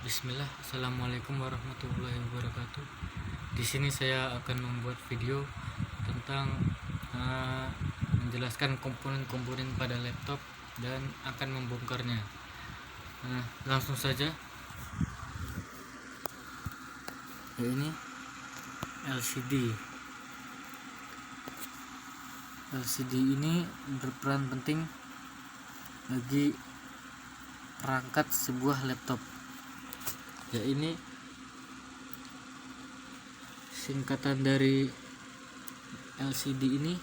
Bismillah, Assalamualaikum warahmatullahi wabarakatuh. Di sini saya akan membuat video tentang menjelaskan komponen-komponen pada laptop dan akan membongkarnya. Langsung saja. Ini LCD. LCD ini berperan penting bagi perangkat sebuah laptop. Ya, ini singkatan dari LCD ini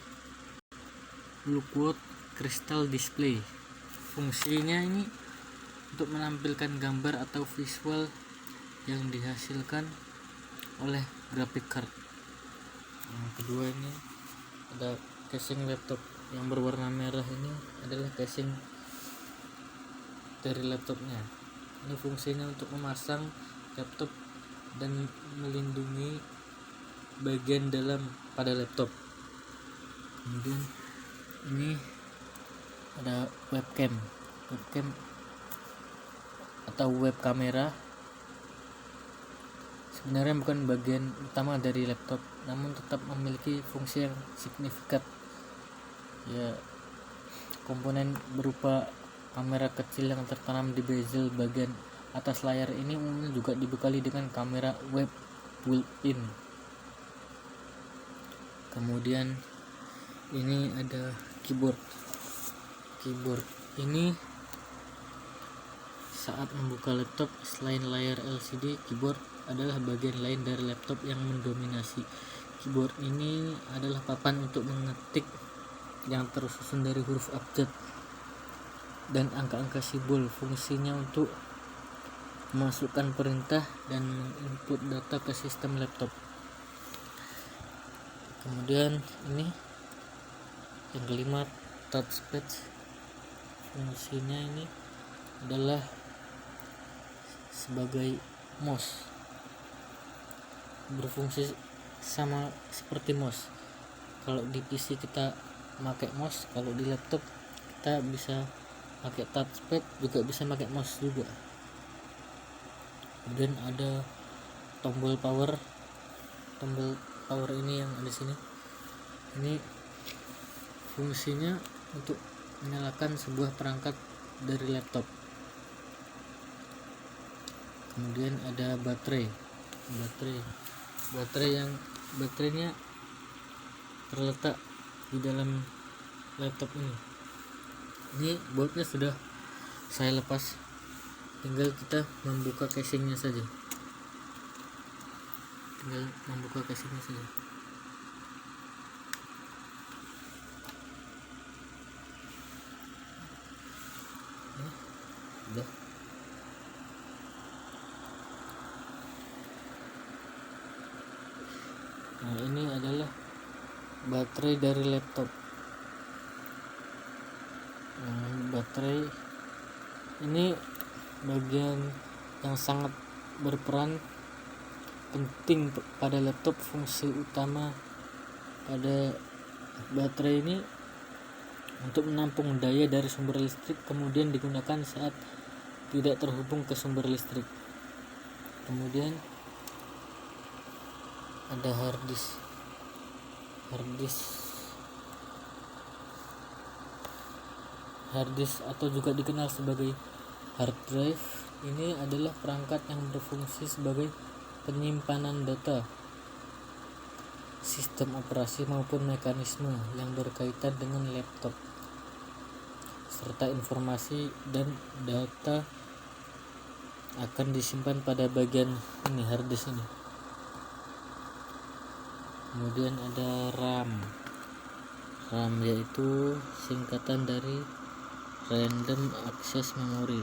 Blue Quad Crystal Display. Fungsinya ini untuk menampilkan gambar atau visual yang dihasilkan oleh graphic card. Yang kedua, ini ada casing laptop yang berwarna merah. Ini adalah casing dari laptopnya. Ini fungsinya untuk memasang laptop dan melindungi bagian dalam pada laptop. Kemudian ini ada webcam atau web kamera. Sebenarnya bukan bagian utama dari laptop, namun tetap memiliki fungsi yang signifikan. Ya, komponen berupa kamera kecil yang tertanam di bezel bagian atas layar ini umumnya juga dibekali dengan kamera web built-in. Kemudian ini ada keyboard ini saat membuka laptop, selain layar LCD, keyboard adalah bagian lain dari laptop yang mendominasi. Keyboard ini adalah papan untuk mengetik yang tersusun dari huruf abjad dan angka-angka simbol. Fungsinya untuk memasukkan perintah dan menginput data ke sistem laptop. Kemudian ini yang kelima, touchpad. Fungsinya ini adalah sebagai mouse, berfungsi sama seperti mouse. Kalau di PC kita pakai mouse, kalau di laptop kita bisa pakai touchpad, juga bisa pakai mouse juga. Kemudian ada tombol power ini yang ada sini. Ini fungsinya untuk menyalakan sebuah perangkat dari laptop. Kemudian ada baterainya terletak di dalam laptop ini. Ini bautnya sudah saya lepas, tinggal kita membuka casingnya saja. Udah. Nah, ini adalah baterai dari laptop. Baterai ini bagian yang sangat berperan penting pada laptop. Fungsi utama pada baterai ini untuk menampung daya dari sumber listrik, kemudian digunakan saat tidak terhubung ke sumber listrik. Kemudian ada hard disk atau juga dikenal sebagai hard drive. Ini adalah perangkat yang berfungsi sebagai penyimpanan data, sistem operasi maupun mekanisme yang berkaitan dengan laptop, serta informasi dan data akan disimpan pada bagian ini, hard disk ini. Kemudian ada RAM yaitu singkatan dari Random Access Memory.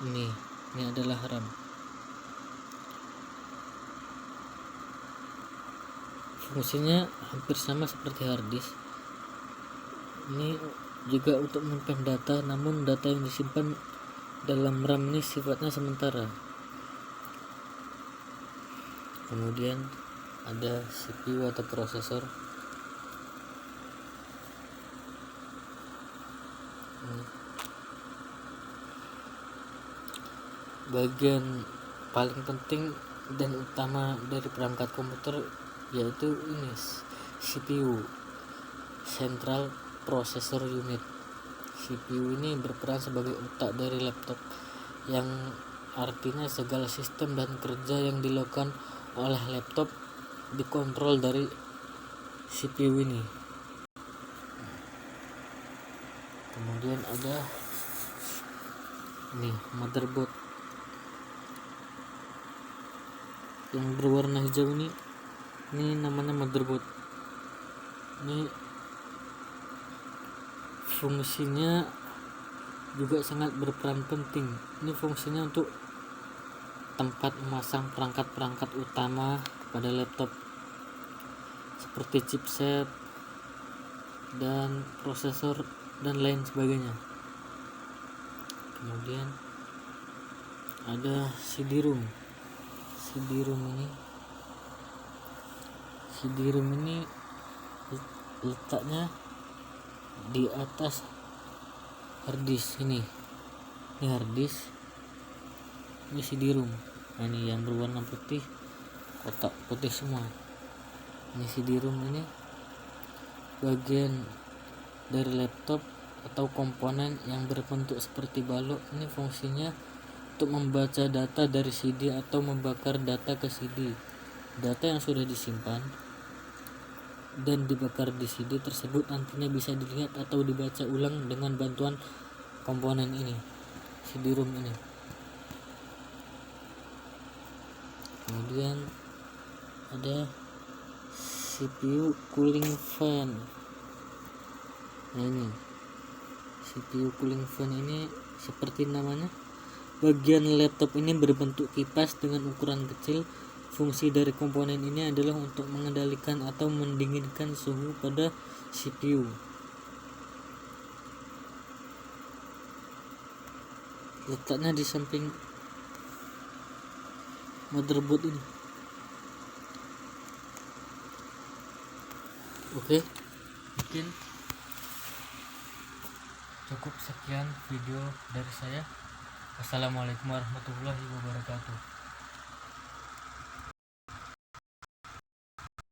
Ini adalah RAM. Fungsinya hampir sama seperti hard disk. Ini juga untuk menyimpan data, namun data yang disimpan dalam RAM ini sifatnya sementara. Kemudian ada CPU atau prosesor. bagian paling penting dan utama dari perangkat komputer yaitu ini CPU, Central Processor Unit. CPU ini berperan sebagai otak dari laptop, yang artinya segala sistem dan kerja yang dilakukan oleh laptop dikontrol dari CPU ini. Kemudian ada nih motherboard yang berwarna hijau ini namanya motherboard. Ini fungsinya juga sangat berperan penting. Ini fungsinya untuk tempat memasang perangkat-perangkat utama pada laptop seperti chipset dan prosesor dan lain sebagainya. Kemudian ada CD-ROM. CD-ROM ini letaknya di atas harddisk ini harddisk, ini CD-ROM. Nah, ini yang berwarna putih, kotak putih semua. Ini CD-ROM ini bagian dari laptop atau komponen yang berbentuk seperti balok. Ini fungsinya untuk membaca data dari CD atau membakar data ke CD. Data yang sudah disimpan dan dibakar di CD tersebut nantinya bisa dilihat atau dibaca ulang dengan bantuan komponen ini, CD-ROM ini. Kemudian ada CPU cooling fan. Nah, ini CPU cooling fan ini seperti namanya, bagian laptop ini berbentuk kipas dengan ukuran kecil. Fungsi dari komponen ini adalah untuk mengendalikan atau mendinginkan suhu pada CPU. Letaknya di samping motherboard ini. Oke, mungkin cukup sekian video dari saya. Wassalamualaikum warahmatullahi wabarakatuh.